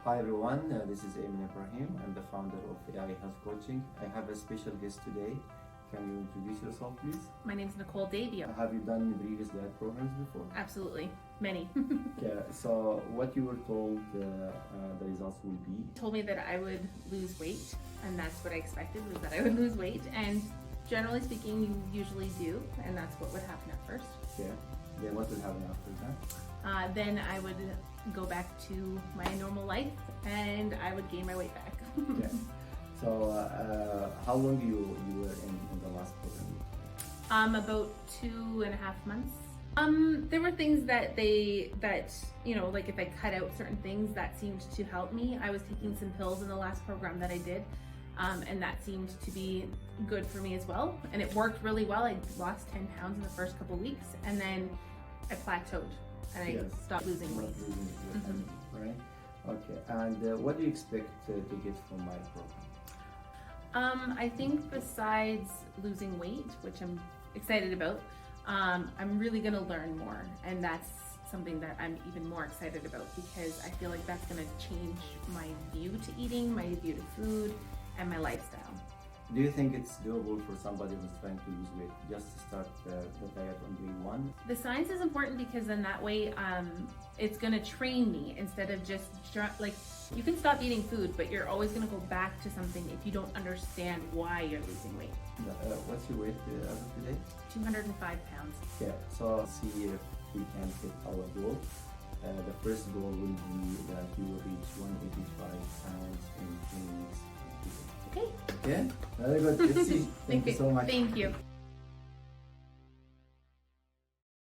Hi everyone, this is Ayman Ibrahim. I'm the founder of AI Health Coaching. I have a special guest today. Can you introduce yourself, please? My name's Nicole Davio. Have you done previous diet programs before? Absolutely, many. Yeah. So, what you were told the results will be? Told me that I would lose weight, and that's what I expected, was that I would lose weight. And generally speaking, you usually do, and that's what would happen at first. Yeah. Yeah. What will happen after that? Then I would go back to my normal life, and I would gain my weight back. Yeah. So, how long you were in the last program? About 2.5 months. There were things that like if I cut out certain things, that seemed to help me. I was taking some pills in the last program that I did, and that seemed to be good for me as well. And it worked really well. I lost 10 pounds in the first couple of weeks, and then I plateaued and I stopped losing weight. Right? Okay. And what do you expect to get from my program? I think besides losing weight, which I'm excited about, I'm really gonna learn more, and that's something that I'm even more excited about because I feel like that's gonna change my view to eating, my view to food, and my lifestyle. Do you think it's doable for somebody who's trying to lose weight just to start the diet on day one? The science is important because then that way it's gonna train me instead of just like, you can stop eating food, but you're always gonna go back to something if you don't understand why you're losing weight. What's your weight as of today? 205 pounds. Yeah, so see if we can hit our goal. The first goal will be that you will reach 185 pounds in 10 weeks. Okay. Yeah, very good. Let's see. Thank you so much. Thank you.